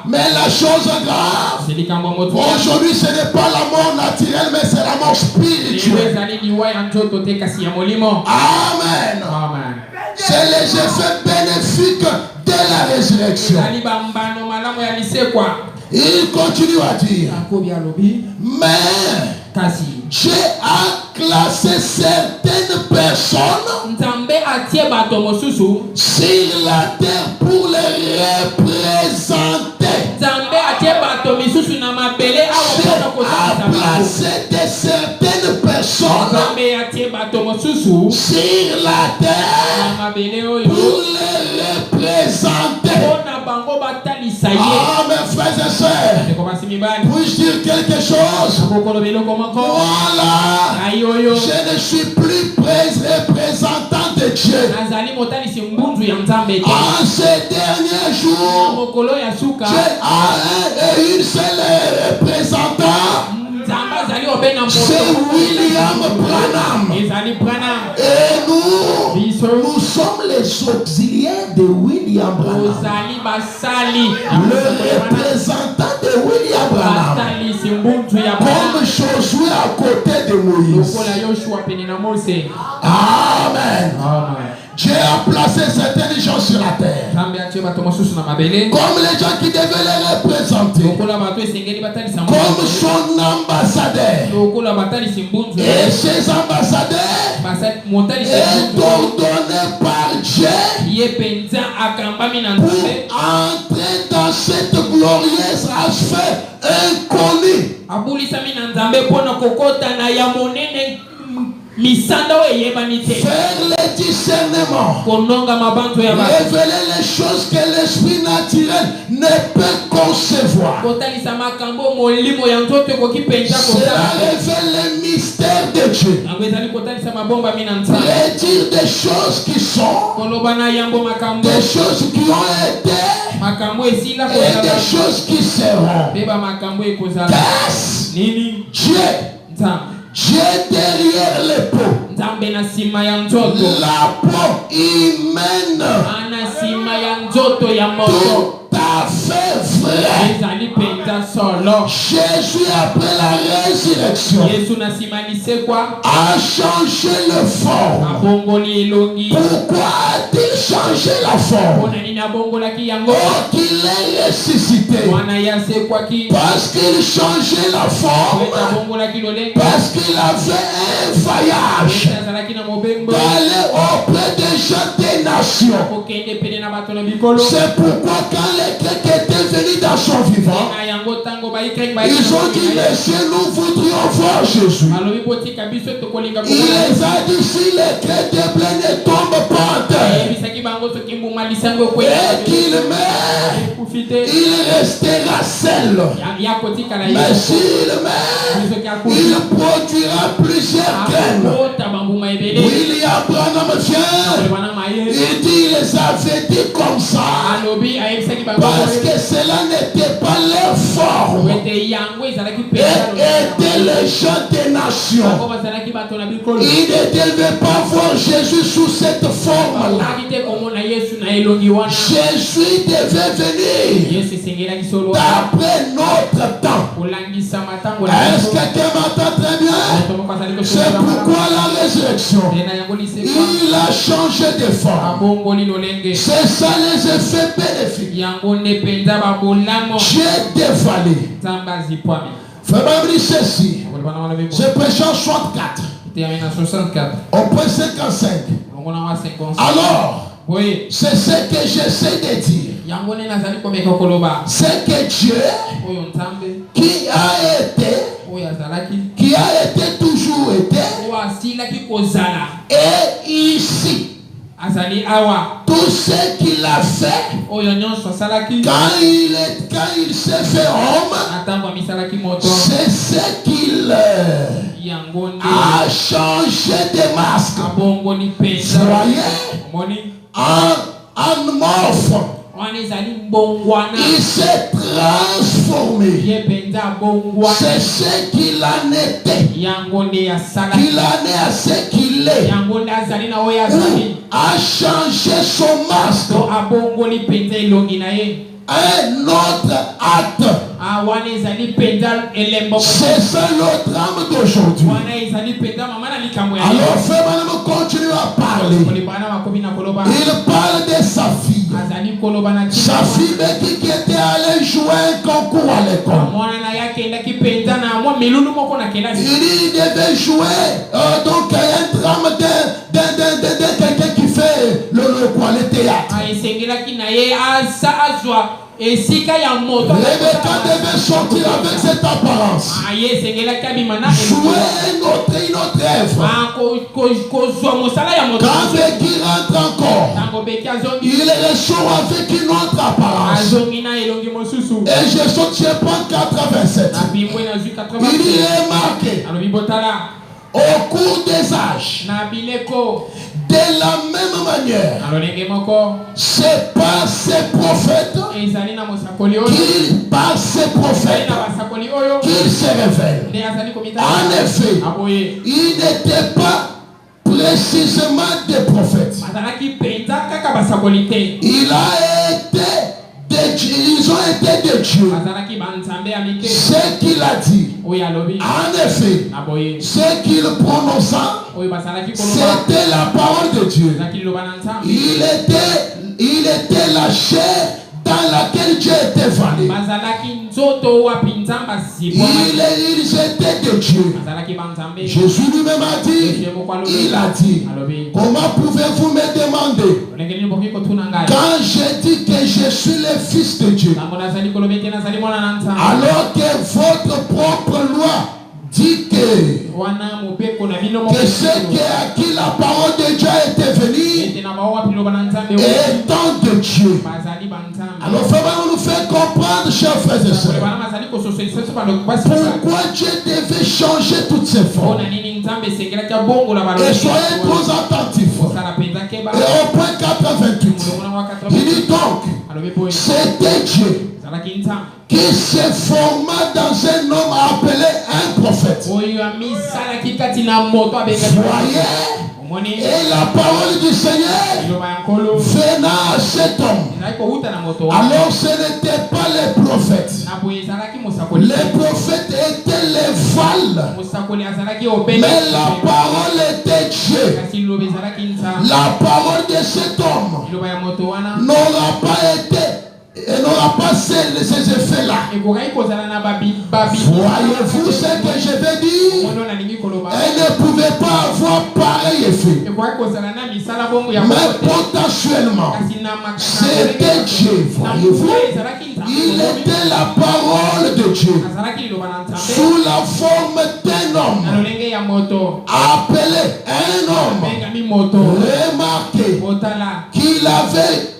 Mais la chose grave, aujourd'hui ce n'est pas la mort naturelle, mais c'est la mort spirituelle. Amen. C'est les effets bénéfiques de la résurrection. Il continue à dire, mais Dieu a classé certaines personnes sur la terre pour les représenter. Dieu a placé certaines personnes sur la terre pour les représenter. Ah, mes frères et sœurs, puis-je dire quelque chose? Voilà, je ne suis plus représentant de Dieu. En ces derniers jours, Dieu a une seule représentant. C'est William Branham. Et nous sommes les auxiliaires de William Branham. Le représentant de William Branham. Comme Josué à côté de Moïse. Amen. Dieu a placé certaines gens sur la terre. Comme les gens qui devaient les représenter. Comme son ambassadeur. Et ces ambassadeurs est ordonné par Dieu pour entrer dans cette glorieuse sphère inconnue. Faire le discernement, révéler les choses que l'esprit naturel ne peut concevoir. Cela révèle le mystère de Dieu. Prédire des choses qui sont, des choses qui ont été et des choses qui seront. Qu'est-ce? Dieu. Dieu derrière les peaux. La peau humaine. Tout à fait vrai. Jésus après la résurrection a changé le forme. Pourquoi a-t-il changé la forme? Oh, qu'il est ressuscité. Parce qu'il changeait la forme. Parce qu'il avait un voyage d'aller auprès des gens des nations. C'est pourquoi quand les Grecs étaient venus dans son vivant, ils ont dit, messieurs, nous voudrions voir Jésus. Il les a dit, si les chrétiens ne tombent pas en terre et qu'il meurt, il restera seul. Mais s'il meurt, il produira plusieurs graines. William Branham vient, il dit, il les avait dit comme ça parce que cela n'était pas leur forme. Étaient les gens des nations. Ils ne devaient pas voir Jésus sous cette forme-là. Jésus devait venir d'après notre temps. Est-ce que quelqu'un m'entend très bien? C'est pourquoi la résurrection, il a changé de forme. C'est ça les effets bénéfiques. Dieu dévalé. Fais-moi dire ceci. C'est Pécheur 64. Au point 55. Alors, c'est ce que j'essaie de dire. C'est que Dieu qui a été toujours été et ici. Tout ce qu'il a fait quand il s'est fait homme, c'est ce qu'il a changé de masque. Voyez, en morphe, il s'est transformé. C'est ce qu'il en était. Qu'il en est à ce qu'il est. A changé son masque. un autre acte. C'est ça le drame d'aujourd'hui. Alors frère, madame, continue à parler. Il parle de sa fille. Sa fille qui était allée jouer un concours à l'école. Il devait jouer donc un drame de quelqu'un qui fait le théâtre. Rebecca devait sortir avec cette apparence. Jouer une autre œuvre. Quand Becky rentre encore, il ressort avec une autre apparence. Et je saute, je prends 87. Il est marqué au cours des âges. De la même manière, c'est par ces prophètes qu'il se révèle. En effet, il n'était pas précisément des prophètes. Ils ont été de Dieu. Ce qu'il a dit, en effet, ce qu'il prononça, c'était la parole de Dieu. Il était la chair dans laquelle Dieu était venu. Ils étaient de Dieu. Jésus lui-même a dit, il a dit, comment pouvez-vous me demander quand je dis que je suis le Fils de Dieu, alors que votre propre loi dit que ceux à qui la parole de Dieu a été venue étant de Dieu. Alors frère, nous fait comprendre, chers frères et sœurs, pourquoi Dieu devait changer toutes ces formes. Et soyez trop attentifs. Et au point 88, il dit donc, c'était Dieu qui se forma dans un homme appelé un prophète. Voyez, et la parole du Seigneur venant à cet homme. Alors ce n'était pas les prophètes. Les prophètes étaient les vals. Mais la parole était Dieu. La parole de cet homme n'aura pas été et n'aura pas ces effets-là. Voyez-vous ce que je vais dire? Elle ne pouvait pas avoir pareil effet. Mais potentiellement, c'était Dieu. Voyez-vous? Il était la parole de Dieu sous la forme d'un homme appelé un homme. Remarquez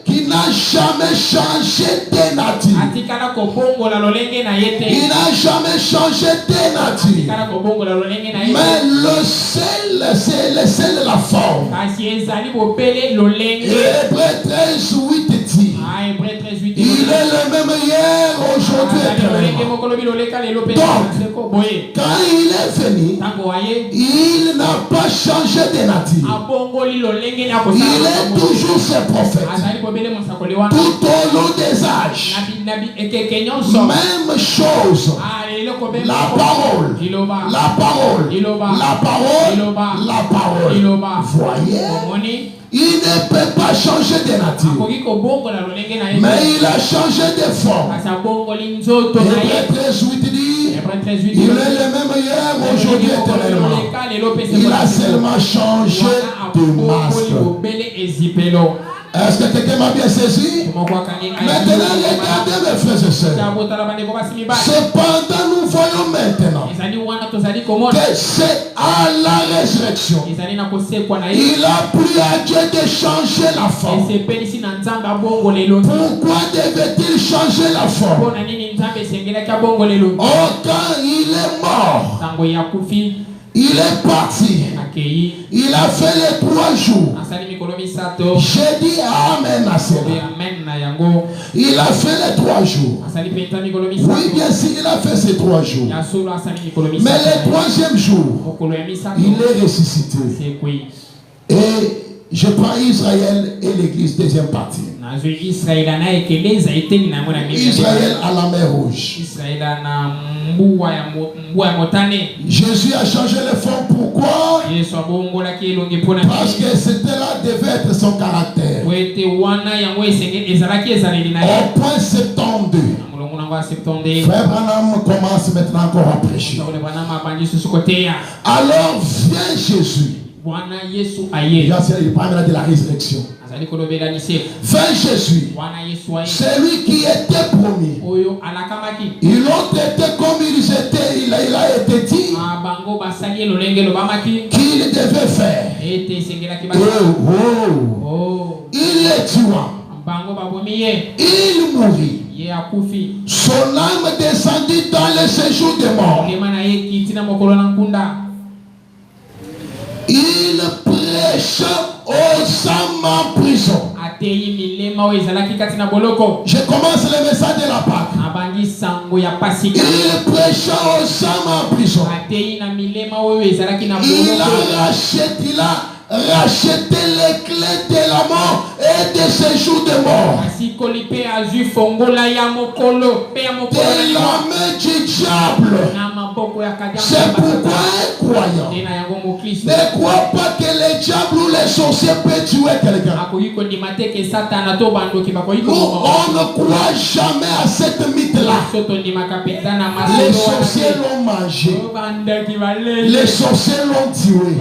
qu'il n'a jamais changé de nature. Il n'a jamais changé de nature. Mais le sel, c'est le sel de la forme. Hébreux 13, 8 dit, il est le même hier, aujourd'hui et donc, quand il est venu, il n'a pas changé de nature. Il est toujours ce prophète. Tout au long des âges, même chose. La parole, la parole, la parole, la parole. Voyez, il ne peut pas changer de nature, mais il a changé de forme. Hébreux 13:8 dit, il est le même hier, aujourd'hui, éternellement. Il a seulement changé de masque. Est-ce que quelqu'un m'a bien saisi? Maintenant, regardez mes frères et sœurs. Cependant, nous voyons maintenant que c'est à la résurrection. Il a pris à Dieu de changer la forme. Pourquoi devait-il changer la forme? Oh, quand il est mort, il est parti. Il a fait les 3 jours. J'ai dit Amen à cela. Il a fait les 3 jours. Oui, bien sûr, il a fait ces 3 jours. Mais le 3e jour, il est ressuscité. Et je prends Israël et l'église, 2e partie. Israël à la mer Rouge. Jésus a changé le fond. Pourquoi? Parce que c'était là devait être son caractère. Au point 72. Frère Branham commence maintenant encore à prêcher. Alors vient Jésus. Il parle de la résurrection. Vint Jésus, celui qui était promis. Ils ont été comme ils étaient. Il a été dit qu'il devait faire. Il est tuant. Il mourit. Son âme descendit dans le séjour des morts. Il prêcha aux âmes en prison. Je commence le message de la Pâque. Il prêcha aux âmes en prison. Il a racheté les clés de la mort et de séjour de mort. De la main du diable. C'est pourquoi un croyant ne croit pas que le diable ou les sorciers peuvent tuer quelqu'un. Nous, on ne croit jamais à cette mythe-là. Les sorciers l'ont mangé. Les sorciers l'ont tué.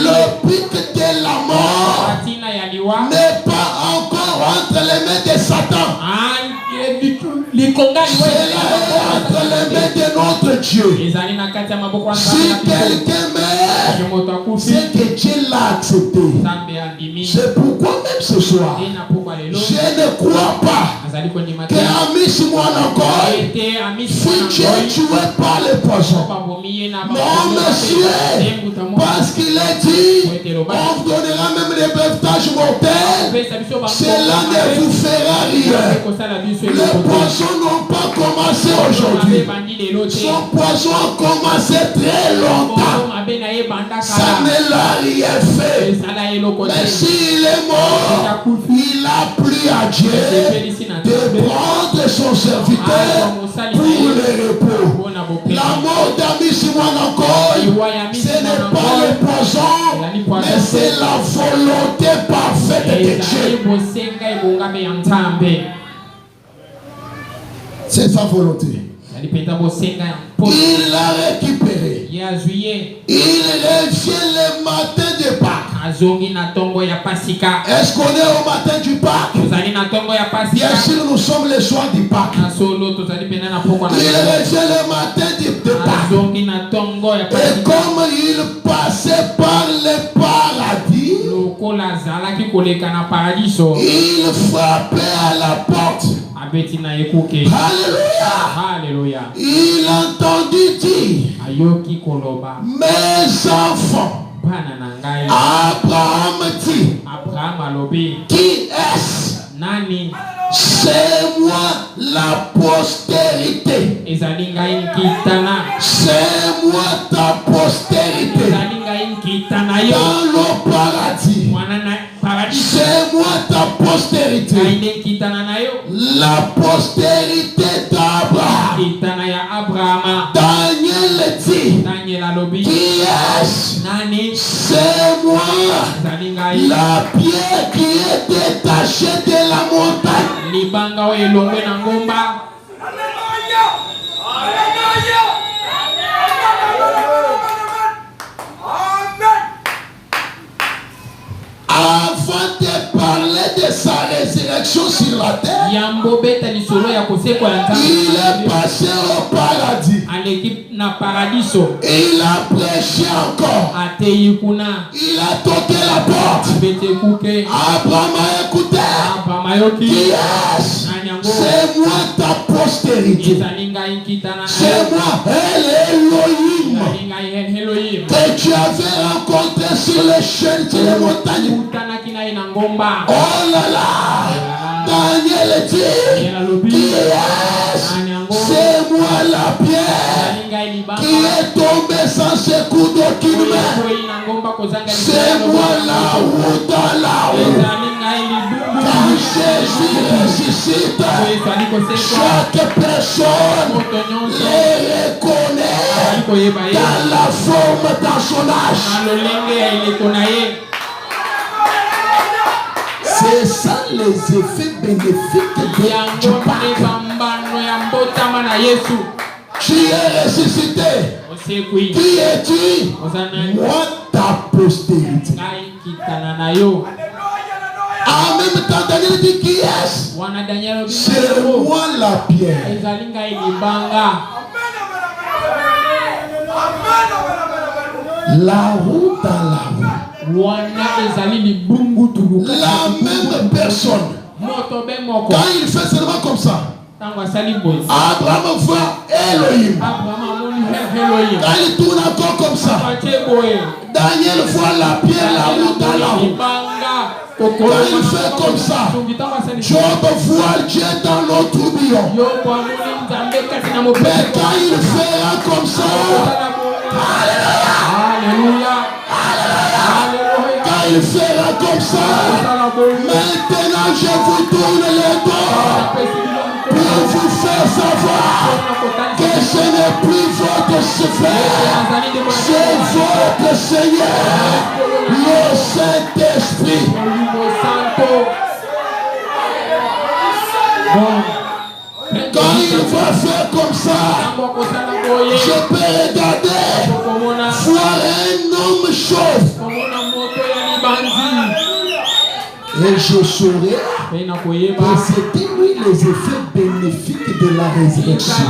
Le but de la mort n'est pas encore entre les mains de Satan. C'est entre les mains de notre Dieu. Si quelqu'un meurt, c'est que Dieu l'a accepté. C'est pourquoi même ce soir, je ne crois pas que Amis Simon encore fut tué par le poison. Non, monsieur, parce qu'il a dit, on vous donnera même des brevetages mortels. Cela ne vous fera rien. Les poissons n'ont pas commencé aujourd'hui. Son poisson a commencé très longtemps. Ça ne l'a rien fait. Mais s'il est mort, il a pris à Dieu de prendre son serviteur pour le repos. La mort d'Amis Simon encore, ce n'est pas le poison, mais c'est la volonté parfaite de Dieu. C'est sa volonté. Il l'a récupéré. Il revient le matin de Pâques. Est-ce qu'on est au matin du Pâques? Bien sûr, nous sommes le soir du Pâques. Il revient le matin de Pâques. Et comme il passait par le paradis, il frappait à la porte. Alléluia. Alléluia. Il entendit dire, mes enfants, Abraham dit, qui est-ce? C'est moi la postérité. C'est moi ta postérité. Dans le paradis. C'est moi ta postérité. La postérité d'Abraham. Daniel dit, qui est-ce? C'est moi la pierre qui est détachée de la montagne. Avant de parler de sa résurrection sur la terre, il est passé au paradis. Il a prêché encore. Il a toqué la porte. Abraham a écouté. Qui est-ce? C'est moi ta postérité. C'est moi Elohim que tu avais rencontré sur les chaînes, sur les montagnes. Oh là là. Daniel dit, qui est-ce? C'est moi la pierre qui est tombée sans secours d'aucune main. C'est moi la route dans la route. Jésus ressuscite, chaque personne les reconnaît dans la forme dans son âge. C'est ça les effets bénéfiques de du Pâques. Tu es ressuscité. Qui es-tu? Moi, ta postérité. En même temps, Daniel dit qui est-ce? C'est moi la pierre. La roue dans la roue. La même personne. Quand il fait seulement comme ça, Abraham voit Elohim. Quand il tourne encore comme ça, Daniel voit la pierre, la roue dans la roue. Quand il fait comme ça, Job voit Dieu dans nos tourbillons. Mais quand il fera comme ça, Alléluia, quand il fera comme ça, maintenant je vous tourne les dos pour vous faire savoir que ce n'est plus votre frère, c'est votre Seigneur, le Saint-Esprit. Quand il va faire comme ça, je peux regarder, voir un homme chauve. Et je saurai que c'était lui les effets bénéfiques de la résurrection.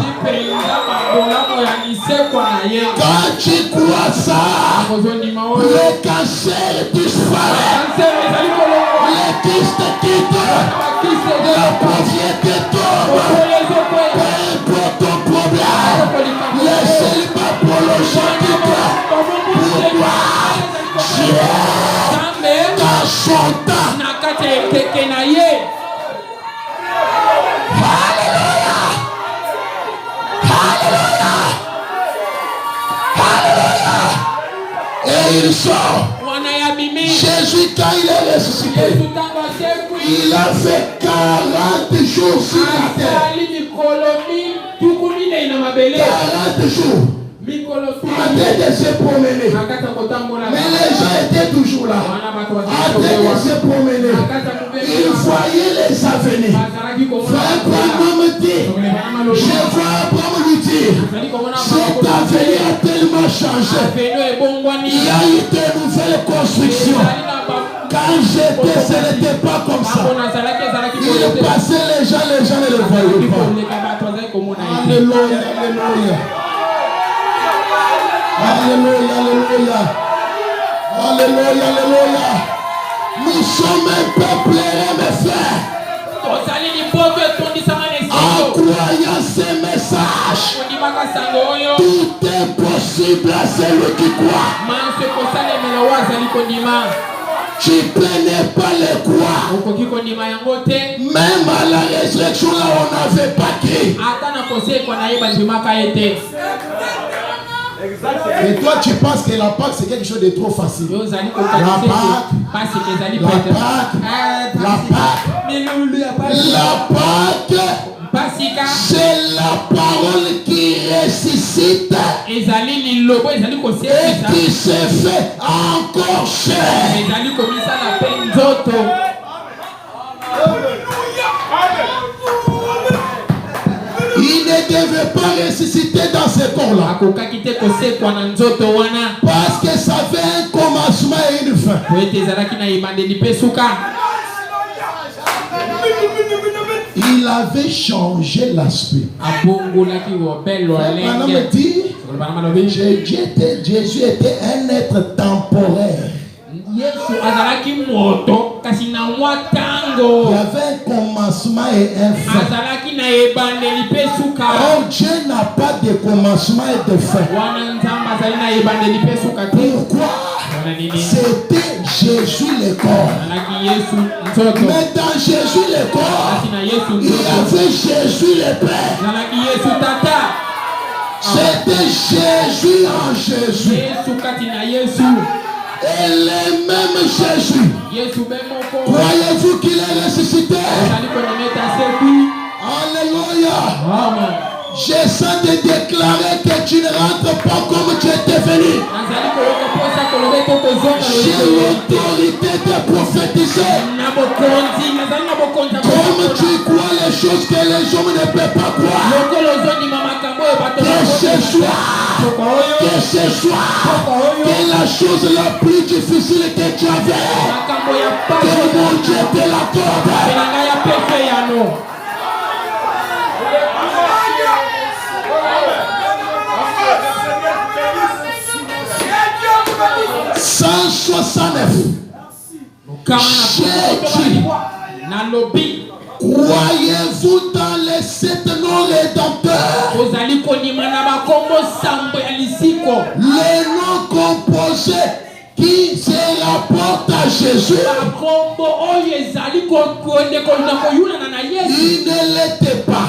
Quand tu crois ça, le cancer disparaît, le kyste quitte, la pauvreté tombe, peu importe ton problème, le célibat prolongé. Pourquoi Dieu dans son temps? Alléluia. Alléluia. Alléluia. Et il sort. Jésus, quand il est ressuscité, il a fait 40 jours sur la terre. 40 jours. En train de se promener. Mais les gens étaient toujours là. En train de se promener. Ils voyaient les avenirs. Frère Branham me dit, je vois Abraham lui dire, cet avenir a tellement changé. Il y a eu de nouvelles constructions. Quand j'étais, ce n'était pas comme ça. Il passait les gens ne le voyaient pas. Alléluia, alléluia. Alléluia, alléluia. Alléluia, alléluia. Nous sommes un peuple, mes frères. En croyant ces messages, tout est possible à celui qui croit. Tu prenais pas les croix. Même à la résurrection, là, on n'avait pas crié. Et toi, tu penses que la Pâque, c'est quelque chose de trop facile. La Pâque, c'est la parole qui ressuscite et qui se fait encore chair. Il ne devait pas ressusciter dans ce corps-là. Parce que ça fait un commencement et une fin. Il avait changé l'aspect. Jésus était un être temporaire. Il y avait un commencement et un fin. Oh, Dieu n'a pas de commencement et de fin. Pourquoi? C'était Jésus le corps. Mais dans Jésus le corps, il y avait Jésus le Père. C'était Jésus en Jésus. Et le même Jésus, croyez-vous qu'il est ressuscité? Alléluia. Amen. J'essaie de déclarer que tu ne rentres pas comme tu étais venu. J'ai l'autorité de prophétiser. Comme tu crois les choses que les hommes ne peuvent pas croire. Que ce soit que la chose la plus difficile que tu avais, que mon Dieu te l'accorde. Croyez-vous dans les 7 noms rédempteurs? Les noms composés qui se rapportent à Jésus. Il ne l'était pas.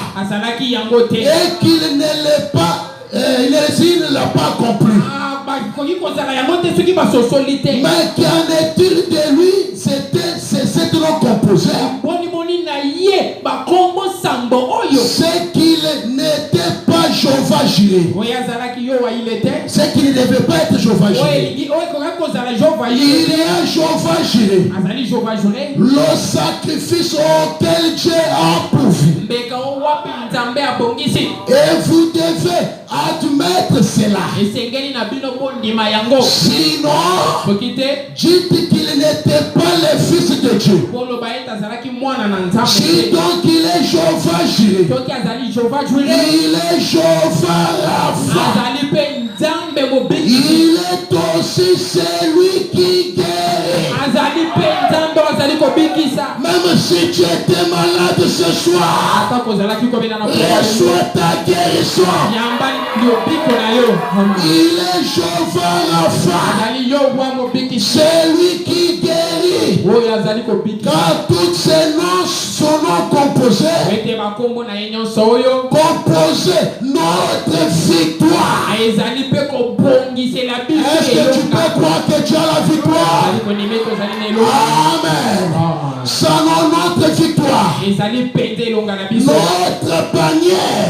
Et qu'il ne l'est pas. Il ne l'a pas accompli. Mais qu'en est-il de lui? C'était ces 7 noms composés. C'est qu'il n'était pas Jéhovah Jireh. C'est qu'il ne devait pas être Jéhovah Jireh. Il y a Jéhovah Jireh. Le sacrifice auquel Dieu a pourvu. Et vous devez admettre cela. Sinon, dites qu'il n'était pas le fils de Dieu. Si donc il est Jéhovah Jireh, il est Jéhovah Rapha, il est aussi celui qui guérit. Même si tu étais malade ce soir, reçois ta guérison. Il est Jéhovah Rapha, celui qui guérit. Car tous ces noms sont composés notre victoire. Est-ce que tu peux croire que tu as la victoire? Amen. Sans notre victoire, notre bannière,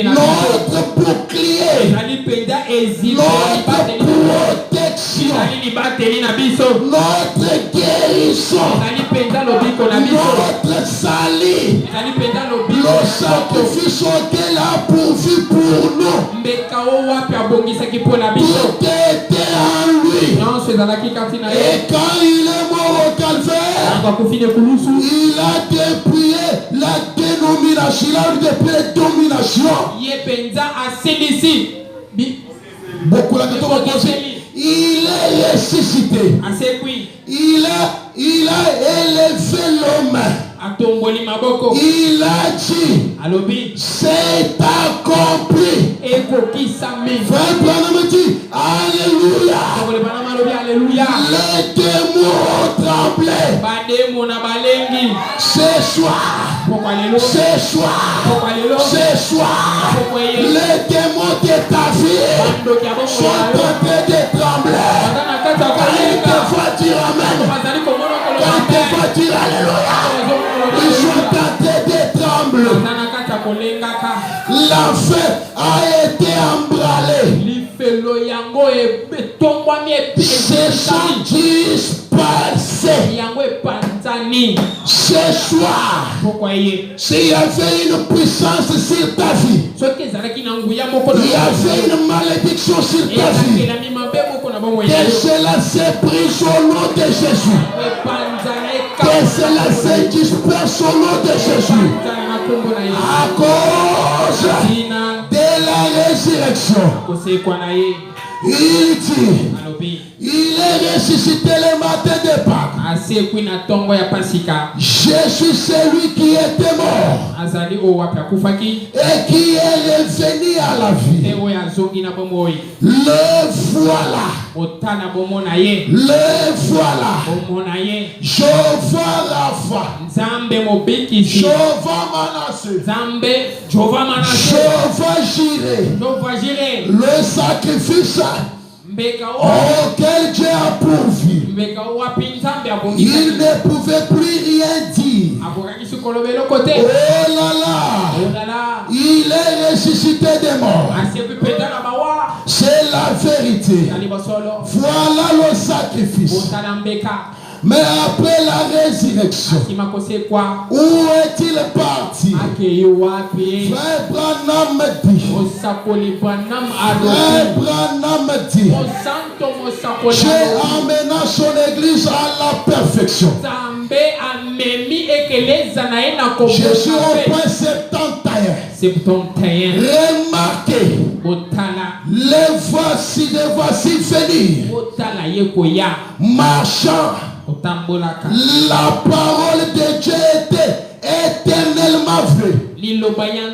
notre bouclier, notre protection, notre guérison, notre salut, le sacrifice auquel a pourvu pour nous. Tout était en lui. Et quand il est mort au calvaire, il a dépouillé la dénomination. Il a dépouillé la domination. Beaucoup la il est ressuscité. Il a élevé l'homme. Il a dit, c'est accompli. Frère Branham dit, Alléluia. Les démons ont tremblé. Ce soir, les démons de ta vie sont en train de trembler. Quand te voient dire Amen, quand te voient dire Alléluia, ils sont en train de trembler. L'enfer a été emballé. Se sont dispersés. Ce soir, s'il y avait une puissance sur ta vie, il y avait une malédiction sur ta vie, que cela s'est pris au nom de Jésus, que cela se disperse au nom de Jésus, à cause de la résurrection. Il dit, il est ressuscité le matin de Pâques. Je suis celui qui était mort et qui est revenu à la vie. Le voilà. Le voilà. Jéhovah Rapha. Jéhovah Manasseh. Jéhovah Jireh. Le sacrifice auquel Dieu a pourvu. Il ne pouvait plus rien dire. Oh là là, il est ressuscité des morts. C'est la vérité. Voilà le sacrifice. Mais après la résurrection, où est-il parti? Frère Branham dit, Dieu amena son église à la perfection. Je suis au point 71. Remarquez, les voici venir, marchant. La parole de Dieu était éternellement vraie. Il revient,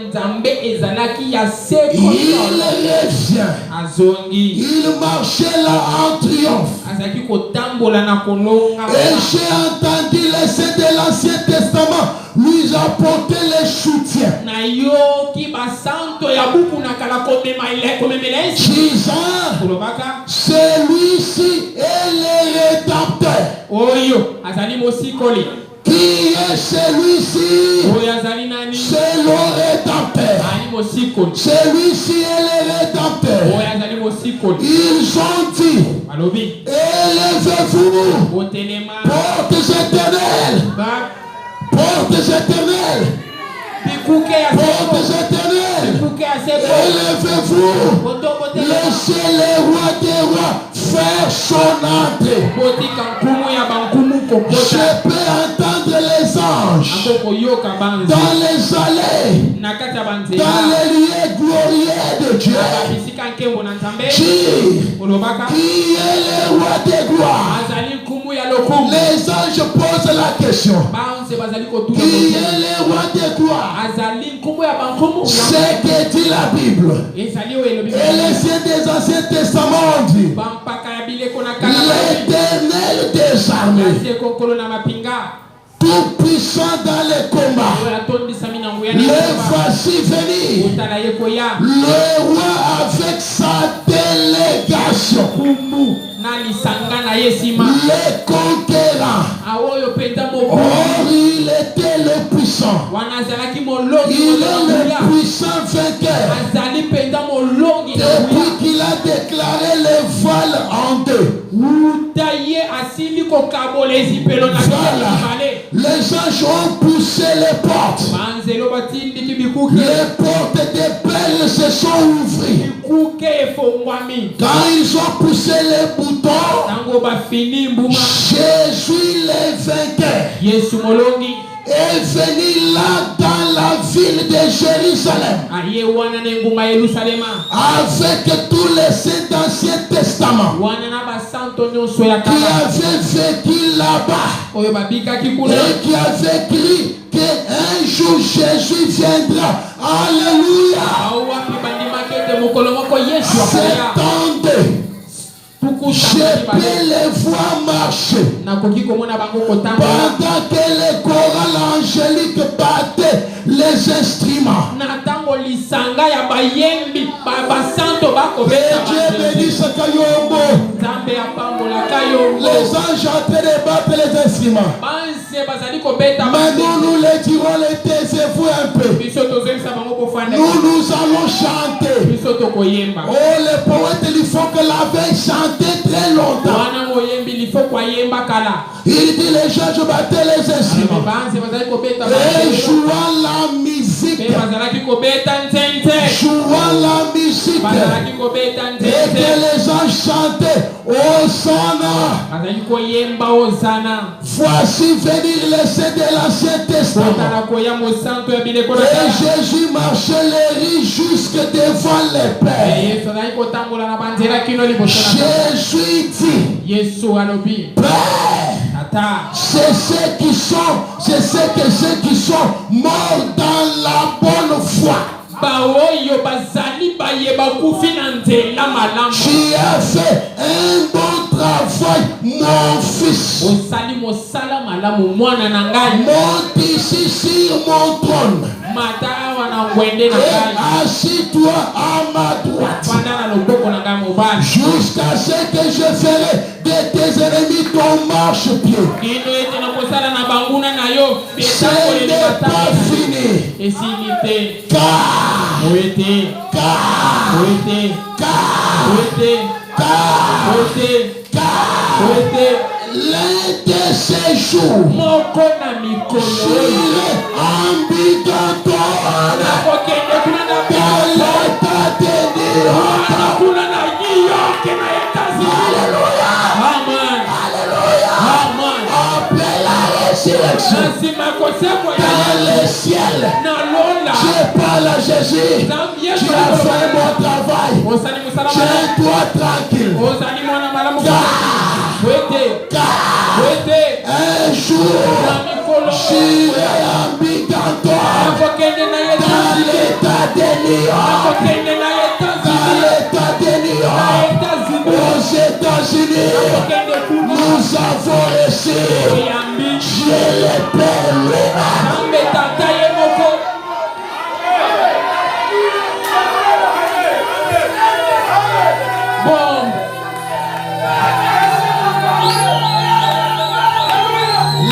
il marchait là en triomphe. Et j'ai entendu les saints de l'Ancien Testament lui apporter les soutiens. Disant, celui-ci est le rédempteur. Qui est celui-ci? C'est le rédempteur. Celui-ci est le rédempteur. Ils ont dit, élevez-vous, portes éternelles, portes éternelles, portes éternelles, élevez-vous, laissez le roi des rois faire son entrée. Je peux entendre les anges dans les allées, dans les lieux glorieux de Dieu. Qui est le roi des gloires? Les anges posent la question. Qui est le roi des gloires? C'est que dit la Bible. Et les saints des Anciens Testaments dit, l'Éternel des armées, tout puissant dans les combats, le voici venir, le roi avec sa délégation, les conquérants. Or il était le puissant, il est le puissant vainqueur, depuis qu'il a déclaré les voiles en deux. Voilà. Les anges ont poussé les portes. Les portes des perles se sont ouvertes. Quand ils ont poussé les boutons, Jésus les vainqueur est venu là dans la ville de Jérusalem avec tous les saints d'Ancien Testament qui avaient vécu là-bas et qui avaient écrit qu'un jour Jésus viendra. Alléluia. S'étendez. Je peux les voir marcher pendant que les chorales angéliques battaient les instruments. Dieu bénisse Kayombo. Les anges en train de battre les instruments. Mais nous les dirons, les taisez-vous un peu. Nous allons chanter. Oh, les poètes, il faut que la veille chanter très longtemps. Il dit les gens, je battais les instruments et jouant la musique, et que les gens chantaient Hosanna. Voici venir les saints de l'Ancien Testament. Et Jésus marchait les riz jusque devant les pères. Jésus dit, Père, c'est ceux qui sont morts dans la bonne foi. Tu as fait un bon travail, mon fils. Monte ici sur mon trône et assis-toi à ma droite. jusqu'à ce que je ferai de tes ennemis ton marche-pied. Ce n'est pas fini. L'un de ces jours, j'irai ambigatoire dans l'état de New York. Alléluia. Alléluia. Après la résurrection, dans le ciel, je parle à Jésus. Tu as fait mon travail. Tiens-toi tranquille. Un jour, j'irai ambigatoire dans l'état de New York. Dans l'état de New York, aux États-Unis, nous avons reçu. Je le Père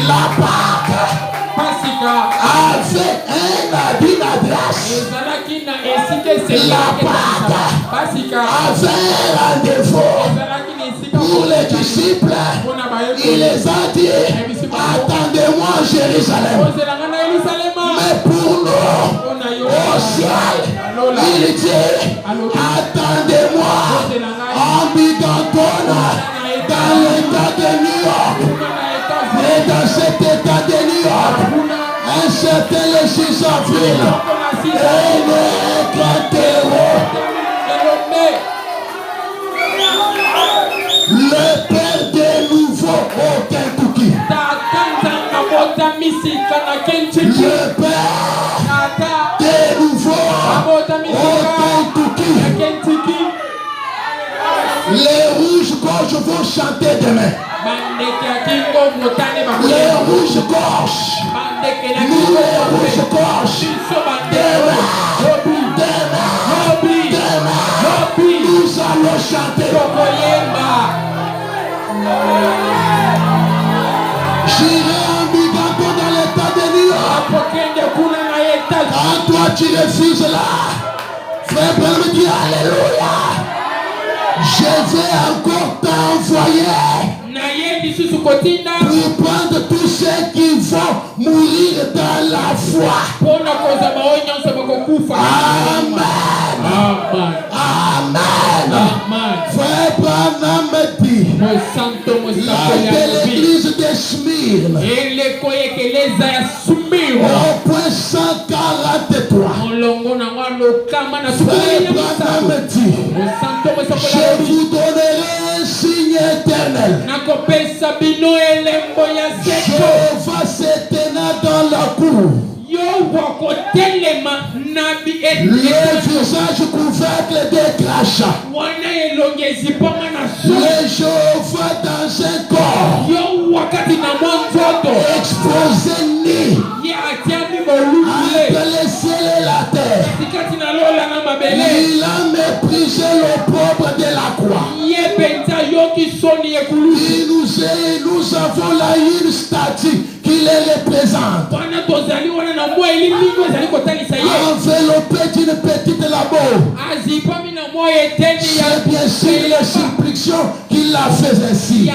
la Pâque avec un habit d'adresse. La Pâque avait un défaut pour les disciples. Il les a dit, attendez-moi à Jérusalem. Mais pour nous, au ciel, il dit, attendez-moi en Bigantona, dans l'état de New York. Et dans cet état de New York, un certain le 6 avril, le père de nouveau au Kentucky. Le père de nouveau au Kentucky. Les rouges-gorges vont chanter demain. Les rouges-gorges. Nous les rouges-gorges. Demain. Nous allons chanter. J'irai en Bigato dans l'état de New York. Quand toi tu refuses là, frère Branham me dit alléluia. Je vais encore t'envoyer pour prendre tous ceux qui vont mourir dans la foi. Amen. Amen. Frère Branham me dit de l'église de Smyrne au point 143. Frère Branham me dit, je vous donnerai un signe éternel. Jéhovah se tenant dans la cour, le visage couvert de crachats, le Jéhovah dans un corps exposé nu entre le ciel et la terre. Il a méprisé l'opprobre de la croix. Nous avons là une statue qui les représente, enveloppée d'une petite labo. C'est bien sûr les supplications qu'il a fait ainsi.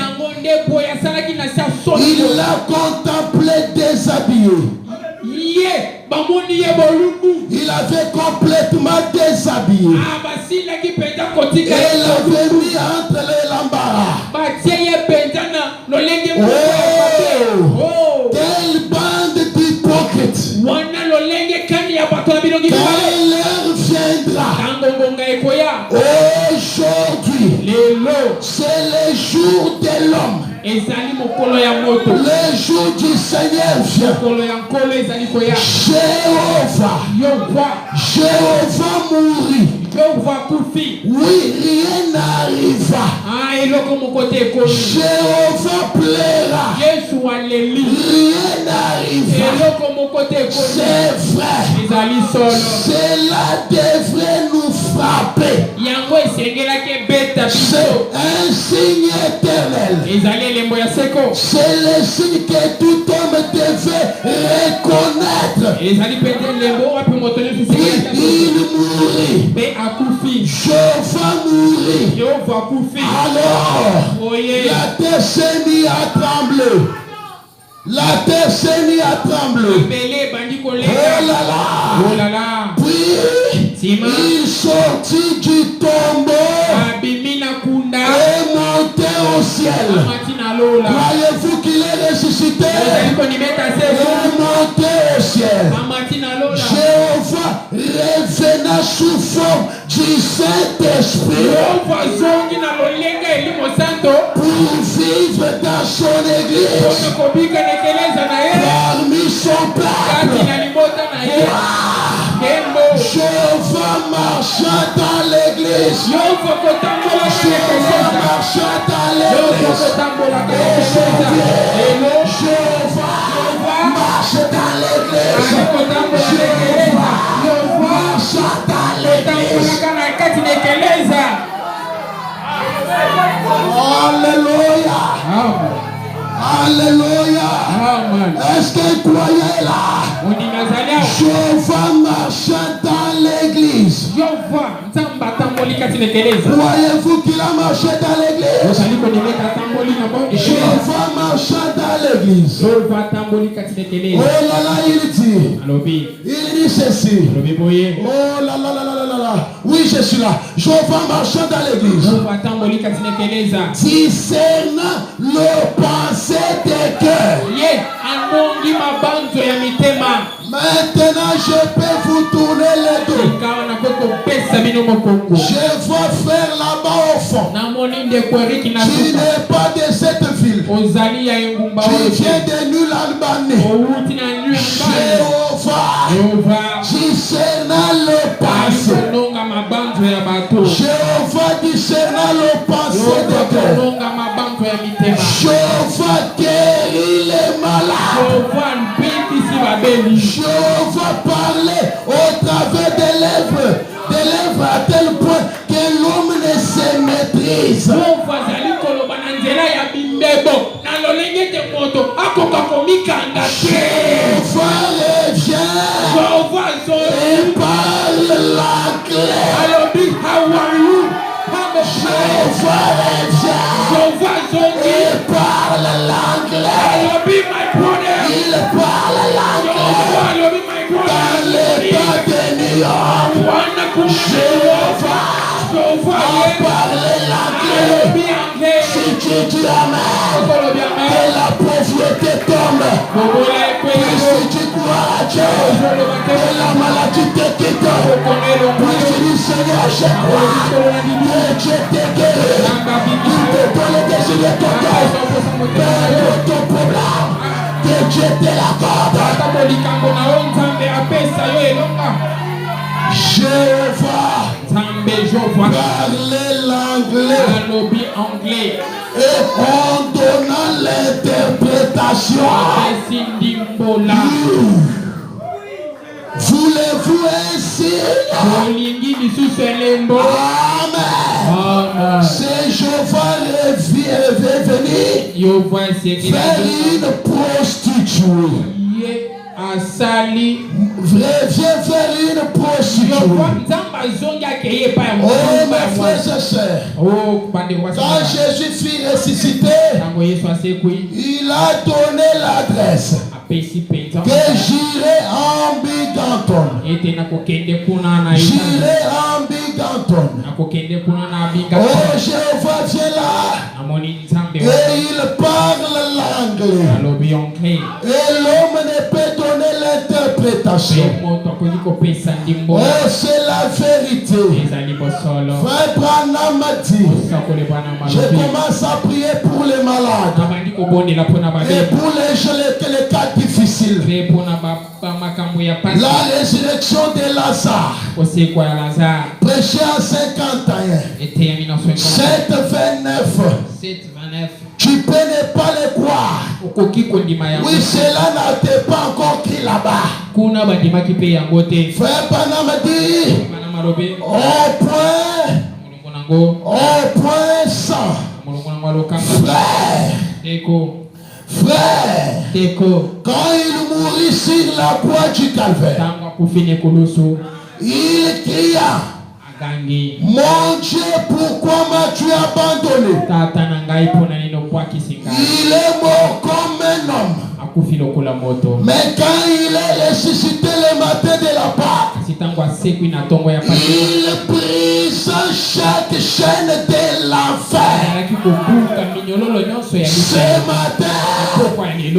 Il l'a contemplé déshabillé. Il avait complètement déshabillé. Et il avait mis entre les l'embarras. Oh, quelle bande d'hypocrites. Quand l'heure viendra, aujourd'hui, c'est le jour de l'homme. Le jour du Seigneur vient. Jéhovah mourit. Oui, rien n'arriva. Jéhovah plaira. Rien n'arriva. C'est vrai. Cela devrait nous frapper. un signe éternel. C'est le signe que tout homme devait reconnaître. Il mourit. Je vais mourir. Alors, la terre s'est mise à trembler. La terre s'est mise à trembler. Oh là là. Puis, il sortit du tombeau et monté au ciel. Croyez-vous qu'il est ressuscité? Et monté au ciel. Jéhovah revenant sous forme du Saint-Esprit pour vivre dans son église parmi son peuple. Jéhovah marchant dans l'église. Jéhovah marchant dans l'église. Jéhovah marche dans l'église. Jéhovah marche dans l'église. Alléluia. Alléluia. Est-ce que vous croyez là? Jéhovah marchant dans l'église. Croyez-vous qu'il a marché dans l'église? Jéhovah marchant dans l'église. Oh là là, il dit ceci. Oh là là là là là là. Oui, je suis là. Jéhovah marchant dans l'église. Discernant le pensée des cœurs. Maintenant, je peux vous tourner le dos. Je vais faire là-bas au fond. Tu n'es pas de cette ville. Tu viens de Nul-Albanie. Jéhovah, discernant le passé. Jéhovah, discernant le passé de cœur. Jéhovah, guérit les malades. Jéhovah parlait au travers des lèvres à tel point que l'homme ne se maîtrise. Jéhovah revient et parle l'anglais. Jéhovah revient et parle l'anglais. Il parle l'anglais dans l'état de New York. Jéhovah parle l'anglais. Si tu dis amen, que la pauvreté tombe. Et si tu crois à Dieu, que la maladie te quitte. Puis tu dis Seigneur, je crois que Dieu te guérit. Il te donne le désir de ton cœur. Père ton problème. Que Dieu te l'accorde. Jéhovah parlait l'anglais et en donnant l'interprétation. Voulez-vous ainsi? Amen. C'est Jéhovah revenu faire une prostituée. Viens faire une prostituée. Oh mes frères et sœurs, quand Jésus fut ressuscité, il a donné l'adresse que j'irai en Binghamton. J'irai en Binghamton. Oh Jéhovah vient là et il parle l'anglais. Et l'homme ne peut donner l'interprétation. Oh, c'est la vérité. Frère Branham m'a dit, je commence à prier pour les malades et pour les cas difficiles. La résurrection de Lazare, prêché en 51, 7:29. Tu peux ne pas le croire. Oui, cela n'était pas encore écrit là-bas. Frère Branham dit, au point Au point 100. Frère, quand il mourit sur la croix du calvaire, il cria, mon Dieu, pourquoi m'as-tu abandonné? Il est mort comme un homme. Mais quand il est ressuscité le matin de la Pâque, il brise chaque chaîne de l'enfer. Ce matin,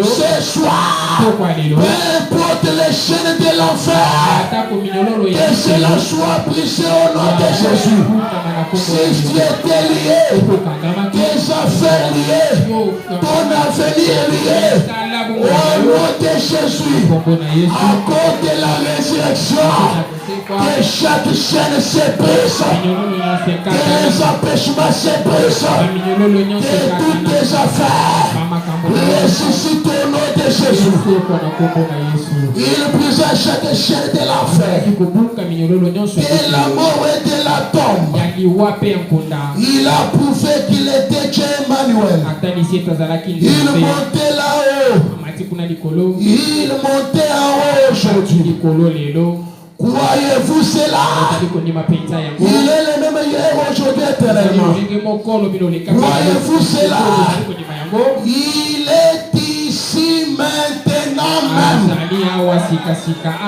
ce soir, peu importe les chaînes de l'enfer, que cela soit brisé au nom de Jésus. Si tu étais lié, tes affaires liées, ton avenir lié, au nom de Jésus, à cause de la résurrection, que chaque chaîne se brise, que les empêchements se brisent, que toutes tes affaires ressuscitent au nom de Jésus. Il brisa chaque chaîne de l'enfer, de la mort et de la tombe. Il a prouvé qu'il était Dieu Emmanuel. Il montait là-haut. Il montait en haut aujourd'hui. Croyez-vous cela? Il est le même hier, aujourd'hui, éternellement. Croyez-vous cela? Il est ici maintenant même.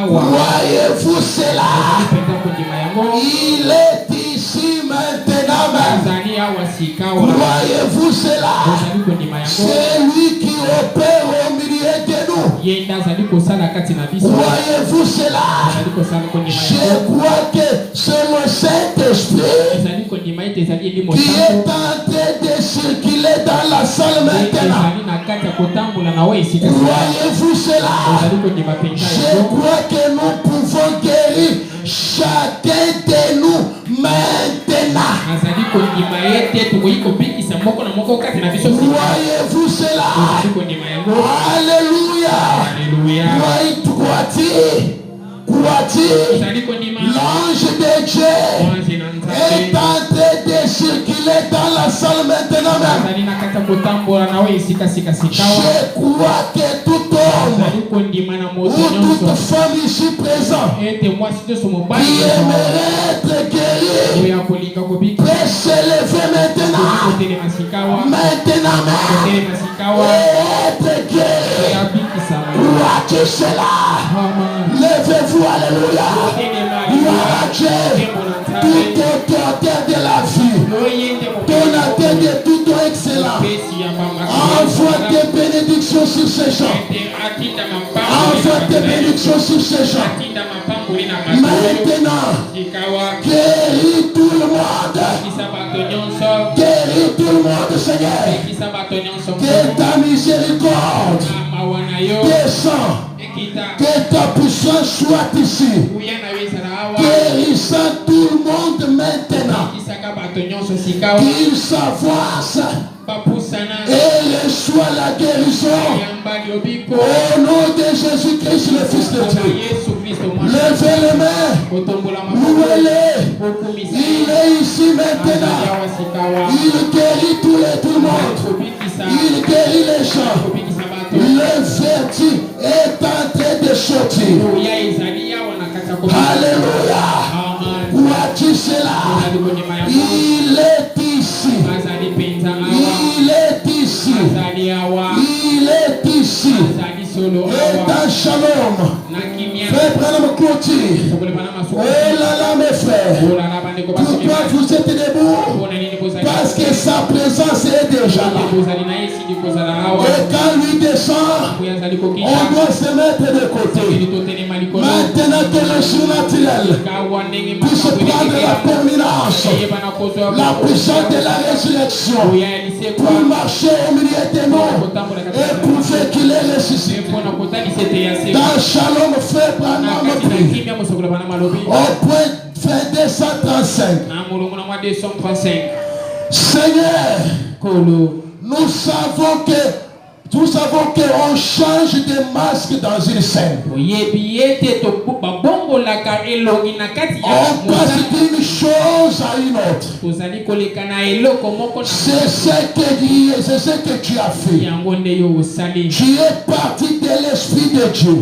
Croyez-vous cela? Il est ici maintenant même. Croyez-vous cela? C'est lui qui opère au milieu de nous. Croyez-vous cela? Je crois que c'est le Saint-Esprit qui est en train de circuler dans la salle maintenant. Croyez-vous cela? Je crois que nous pouvons guérir chacun de nous maintenant. Croyez-vous cela? Alléluia. Crois-tu? L'ange de Dieu est en train de circuler dans la salle maintenant même. Je crois que tout homme ou toute femme ici présente qui aimerait être guéri peut s'élever maintenant. Maintenant même. Et être guéri. Crois-tu cela? Levez-vous, alléluia. Gloire à Dieu. Tout autorité de la vie, ton atteinte de tout excellent. Envoie tes bénédictions sur ces gens. Envoie tes bénédictions sur ces gens. Maintenant, guéris tout le monde. Guéris tout le monde, Seigneur. Que ta miséricorde descend. Que ta puissance soit ici. Guérissant tout le monde maintenant. Qu'il s'avance et reçoit la guérison. Au nom de Jésus-Christ, le Fils de Dieu. Levez les mains. Louez-les. Il est ici maintenant. Il guérit tout le monde. Il guérit les gens. Le vertu est en train de sortir. Alléluia. Vois-tu cela? Il est ici. Il est ici. Il est ici. Et dans Shalom, frère Branham clôture. Oh là là mes frères, pourquoi vous êtes debout? Parce que sa présence est déjà là. Et quand lui descend, on doit se mettre de côté. Maintenant que le surnaturel puisse prendre la permanence, la puissance de la résurrection, pour marcher au milieu des morts et prouver qu'il est ressuscité. Dans Shalom, frère Branham prie au point 235. Seigneur, nous savons qu'on change de masque dans une scène. On passe d'une chose à une autre. C'est ce que tu as fait. Tu es parti de l'Esprit de Dieu.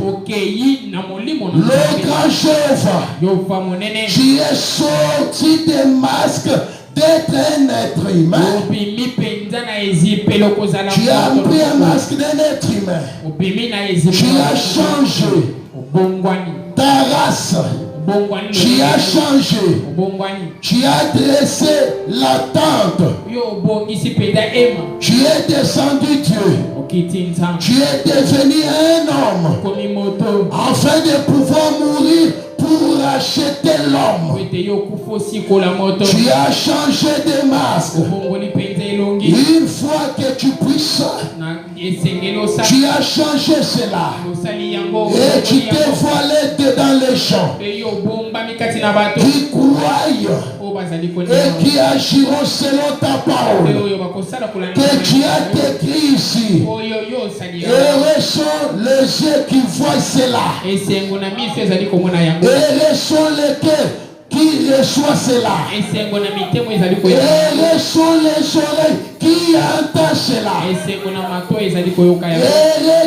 Le grand Jéhovah. Tu es sorti des masques d'être un être humain. Tu as pris un masque d'un être humain. Tu as changé ta race. Tu as changé. Tu as dressé la tente. Tu es descendu Dieu. Tu es devenu un homme afin de pouvoir mourir pour racheter l'homme. Tu as changé de masque. Une fois que tu puisses, tu as changé cela. Et tu t'es voilé dedans les gens qui croient et qui agiront selon ta parole que tu as décrit ici. Heureux sont les yeux qui voient cela. Heureux sont les cœurs qui reçoit cela. Et sont les oreilles qui entendent cela. Et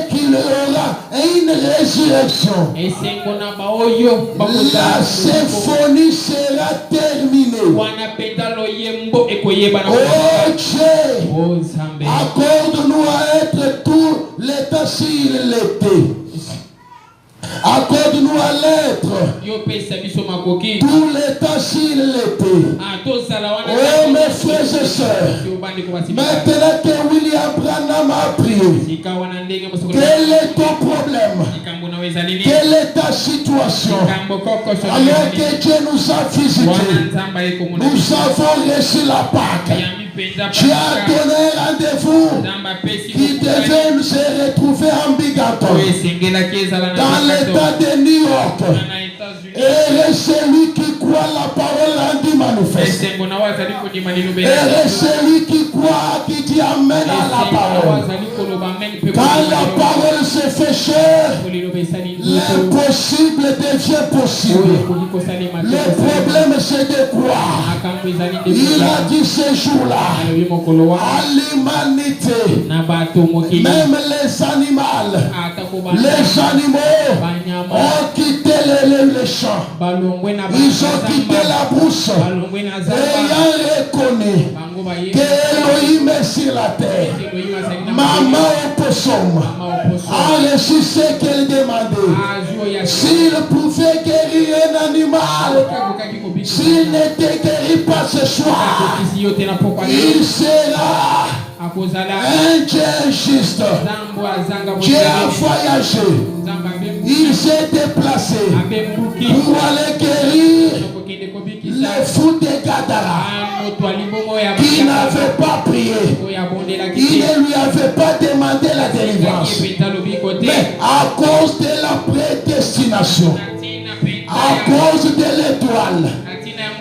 qu'il aura une résurrection. La symphonie sera terminée. Oh Dieu, accorde-nous à être tout l'état s'il l'était. Accorde-nous à l'être tout l'état s'il l'était. Oh mes frères et sœurs, maintenant que William Branham a prié, quel est ton problème? Quelle est ta situation? Alors que Dieu nous a visité, nous avons reçu la Pâque. Tu as donné un rendez-vous qui devait se retrouver en Bigaton, dans l'état de New York. Et celui qui croit la parole rendue manifeste. Et celui qui croit, qui dit amen à la parole. Quand la parole se fait chair, l'impossible devient possible. Le problème c'est de croire. Il a dit ce jour-là à l'humanité, même les animaux ont quitté les champs. Ils ont quitté la brousse ayant reconnu que Elohim est sur la terre. Maman opossum a reçu ce qu'elle demandait. S'il pouvait guérir un animal, s'il n'était guéri pas ce soir, il sera un Dieu juste. Dieu a voyagé. Il s'est déplacé pour aller guérir les fous de Gadara qui n'avaient pas prié. Il ne lui avait pas demandé la délivrance. Mais à cause de la prédestination, à cause de l'étoile,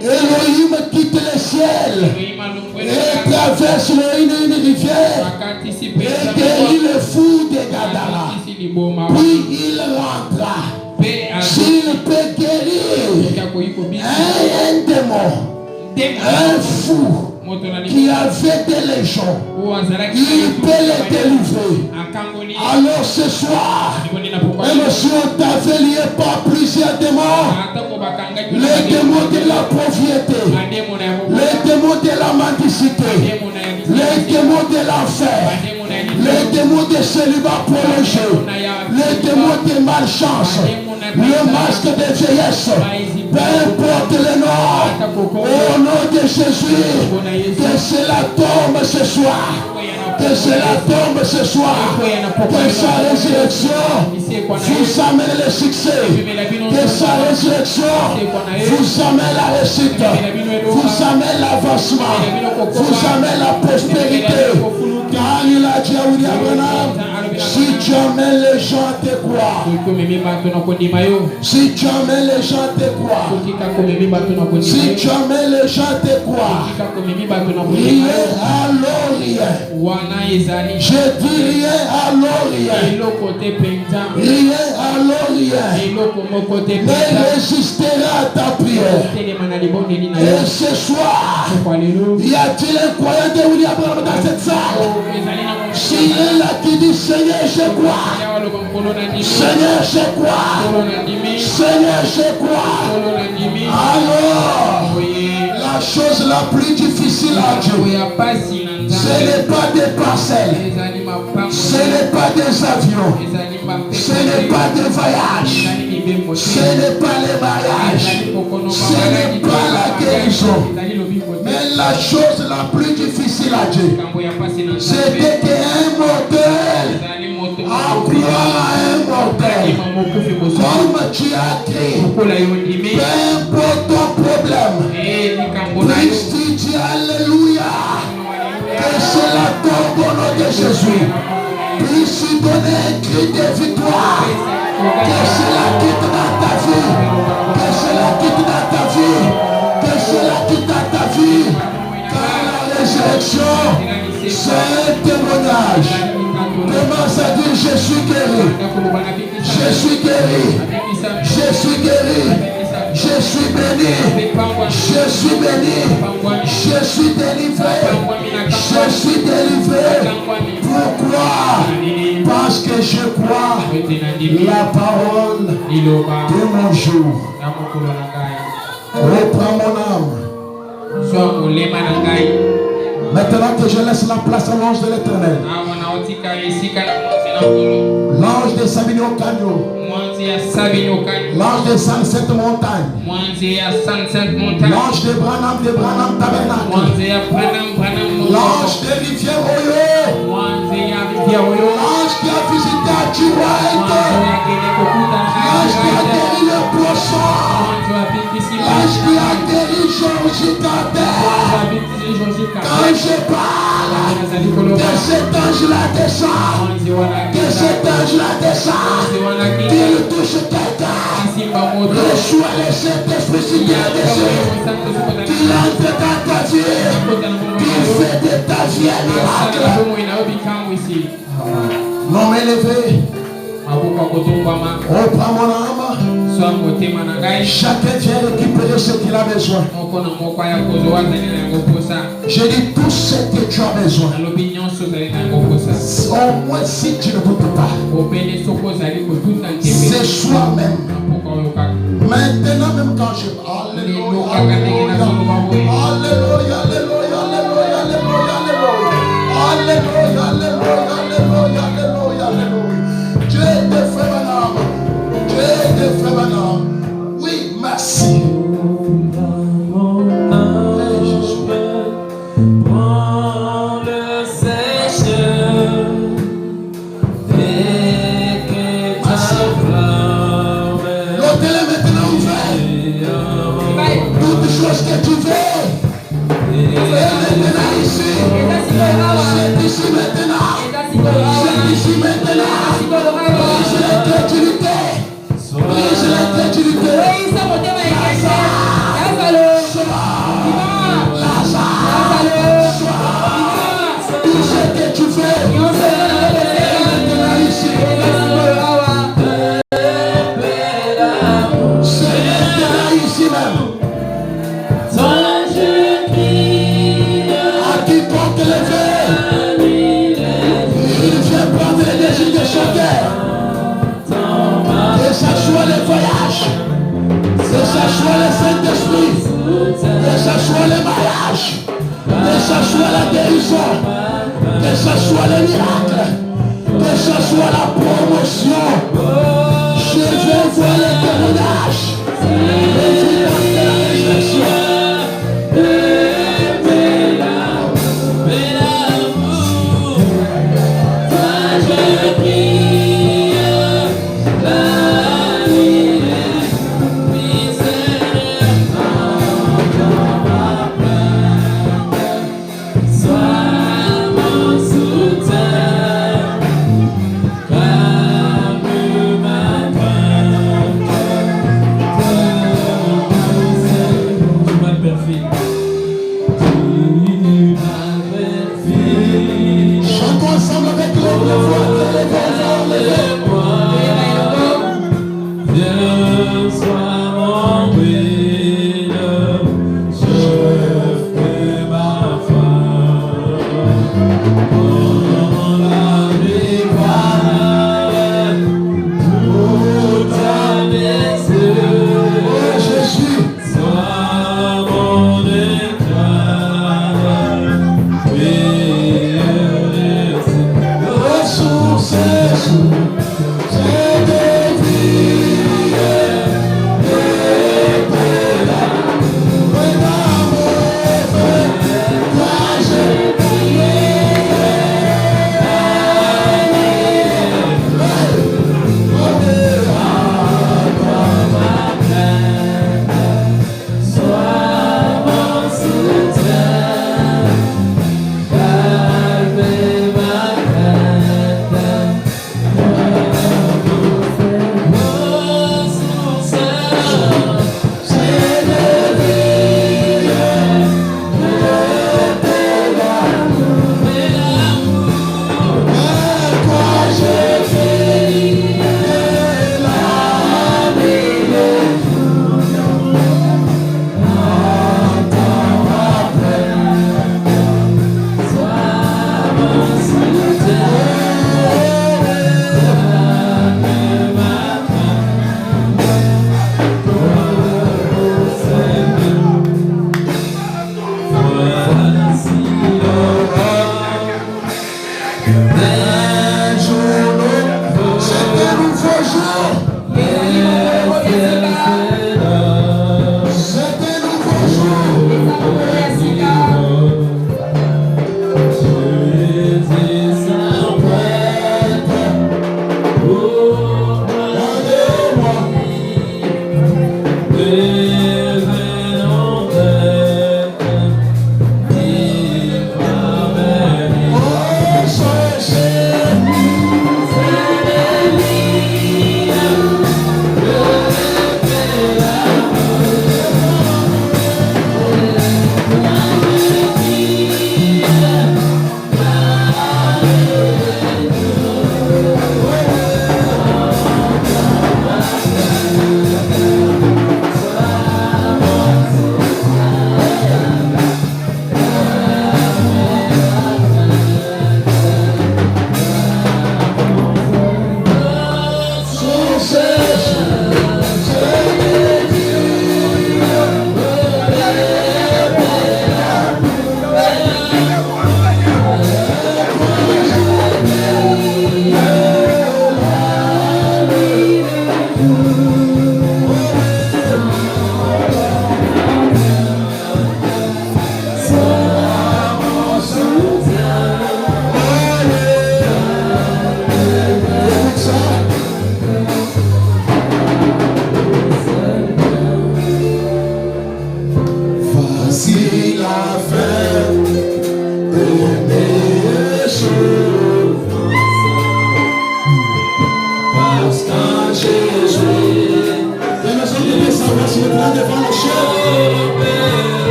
Elohim quitte le ciel et traverse une rivière et guérit le fou de Gadara. Puis il rentra. S'il peut guérir un démon, un fou qui avait des légions, il peut les délivrer. Alors ce soir, même si on t'avait lié par plusieurs démons, les démons de la pauvreté, les démons de la mendicité, les démons de l'enfer, les démons de célibat prolongé, les démons de malchance, le masque de vieillesse, peu importe le nom, au nom de Jésus, que cela tombe ce soir. Que cela tombe ce soir. Que sa résurrection vous amène le succès. Que sa résurrection vous amène la réussite. Vous amène l'avancement. Vous amène la prospérité. Car il a dit à William Branham, si tu amènes les gens à te croire, si tu amènes les gens à te croire, si tu amènes les gens à te croire, rien alors rien. Je dis rien alors rien. Rien alors rien. Ne résistera à ta prière. cœur. Et ce soir, y a-t-il un croyant de William Branham dans cette salle? S'il est là qui dit Seigneur, je crois. Seigneur, je crois. Seigneur, je crois. Alors, la chose la plus difficile à Dieu, ce n'est pas des parcelles, ce n'est pas des avions, ce n'est pas des voyages, ce n'est pas les mariages, ce n'est pas la guérison. Mais la chose la plus difficile à Dieu, c'est qu'un mortel à croire à un mortel. Comme tu as dit, peu importe ton problème, Christ dit alléluia, que cela tombe au nom de Jésus. Puisse donner un cri de victoire, que cela quitte dans ta vie, que cela quitte dans ta vie, que cela quitte dans ta vie, car la résurrection, c'est un témoignage. Commence à dire je suis guéri, je suis guéri, je suis guéri, je suis béni, je suis béni, je suis délivré, je suis délivré. Pourquoi? Parce que je crois la parole de mon jour. Reprends mon âme. Maintenant que je laisse la place à l'ange de l'Éternel, l'ange de Sabino Canyo, l'ange de 107 montagnes, l'ange de Branham Tabernacle, l'ange de Rivière Oyo, l'ange qui a visité Achiwaïte, l'ange qui a guéri le poisson, l'ange qui a guéri Georgie Carter. Quand je parle, que cet ange-là descend, que cet ange-là descend, qu'il touche quelqu'un, reçois le Saint-Esprit s'il y a des qu'il entre dans ta vie, qu'il fait de ta vie un miracle. L'homme élevé, reprends mon âme. Chacun vient récupérer ce qu'il a besoin. Je dis tout ce que tu as besoin. Au moins si tu ne peux pas, c'est soi-même. Maintenant même quand je parle, alléluia, alléluia, alléluia, alléluia, alléluia, alléluia, alléluia. Dieu te fait mon âme. Dieu te fait mon âme. Oui, merci. Que tu veux, c'est maintenant ici, c'est ici maintenant, c'est ici maintenant, brise l'incrédulité, brise l'incrédulité, tout ce que tu veux, c'est maintenant ici, c'est maintenant ici même. Que ça soit le voyage, que ça soit le Saint-Esprit, que ça soit le mariage, que ça soit la guérison, que ça soit le miracle, que ça soit la promotion. Je veux voir le témoignage. Je veux porter la résurrection.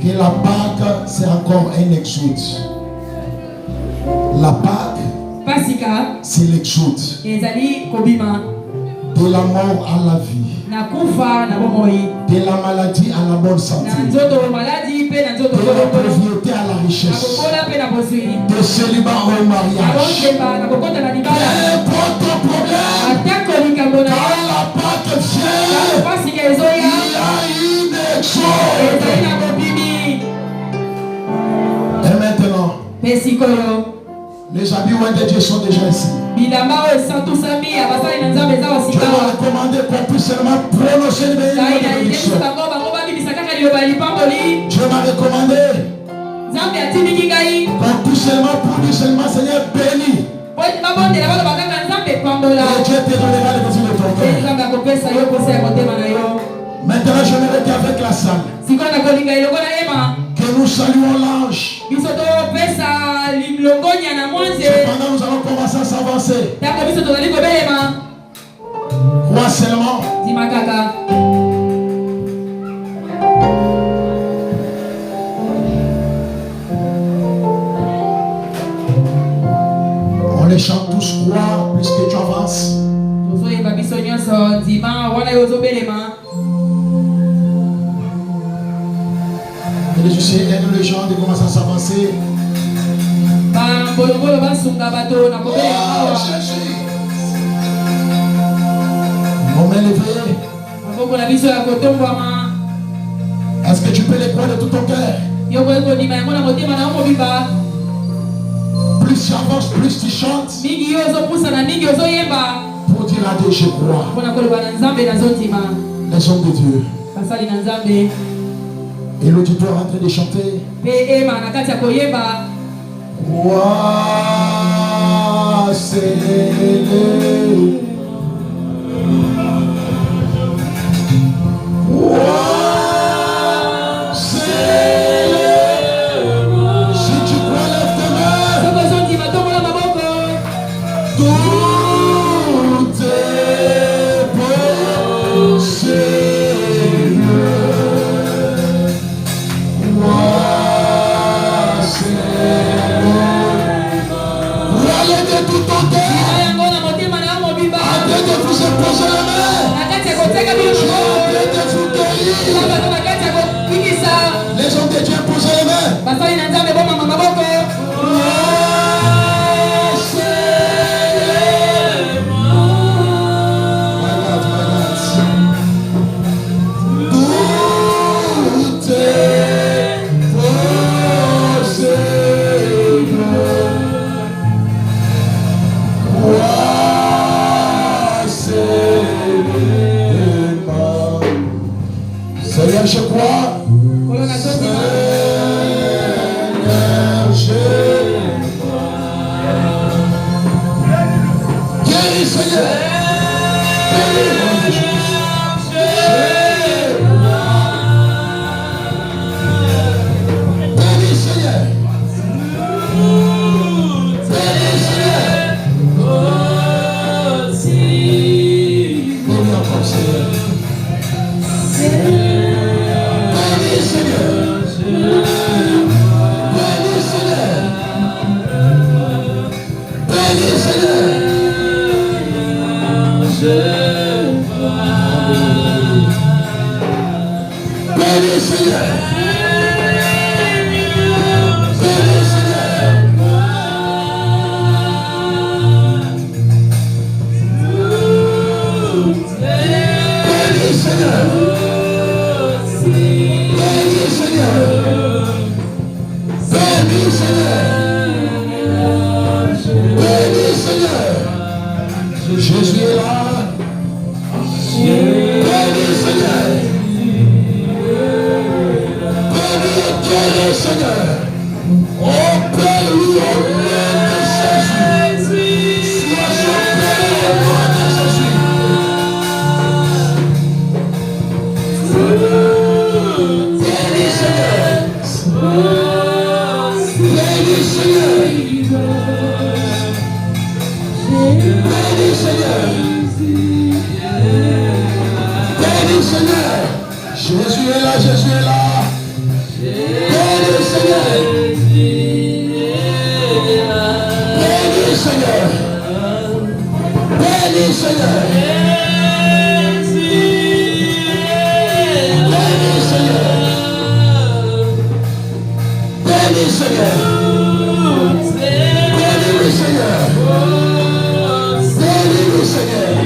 Que la Pâque, c'est encore un exode. La Pâque, c'est l'exode. De la mort à la vie. De la maladie à la bonne santé. De la pauvreté à la richesse. De célibat au mariage. N'importe ton problème. Quand la Pâque vient, il y a une exode. Et maintenant, les amis de Dieu sont déjà ici. Je vais recommander qu'on puisse seulement prononcer le bénédiction. Je vais recommander qu'on puisse seulement prononcer seulement Seigneur béni. Et Dieu te donnera les désirs de ton cœur. Maintenant, je vais rester avec la salle. Que nous saluons l'ange. Cependant, nous allons commencer à s'avancer. Crois seulement. On les chante tous croix puisque tu avances. Et je sais, aide les gens de commencer à s'avancer. Mon main levée. Est-ce que tu peux les croire de tout ton cœur? Plus tu avances, plus tu chantes. Pour dire à Dieu, je crois. Les hommes de Dieu. Et l'auditoire est en train de chanter. Roi, c'est les hommes de Dieu posent les mains. Seigneur, je crois. Guéris, Seigneur. Jésus est là. Bénis Seigneur. Bénis Seigneur. Oh Père, lui, au nom de Jésus. Sois son Père au nom de Jésus. Bénis Seigneur. Bénis Seigneur. Bénis Seigneur. Bénis Seigneur. Jésus est là, Jésus est là. Bénis Seigneur. Bénis Seigneur. Bénis Seigneur. Bénis Seigneur. Bénis Seigneur. Bénis Seigneur.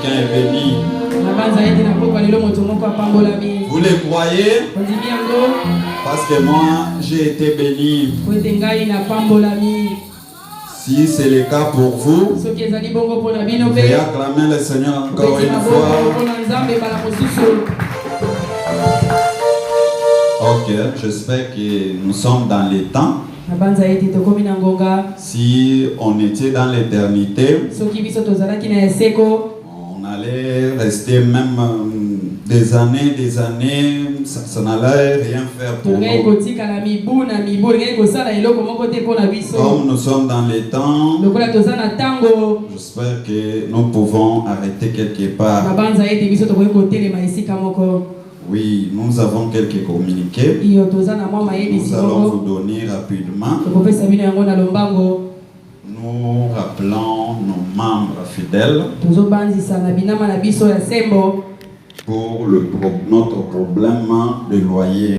quelqu'un est béni. Vous les croyez? Parce que moi, j'ai été béni. Si c'est le cas pour vous, veuillez acclamer le Seigneur encore une fois. Ok, j'espère que nous sommes dans les temps. Si on était dans l'éternité, on allait rester même des années, ça n'allait rien faire pour nous. Comme nous sommes dans les temps, j'espère que nous pouvons arrêter quelque part. Oui, nous avons quelques communiqués. Nous allons vous donner rapidement. Nous rappelons nos membres fidèles pour notre problème de loyer.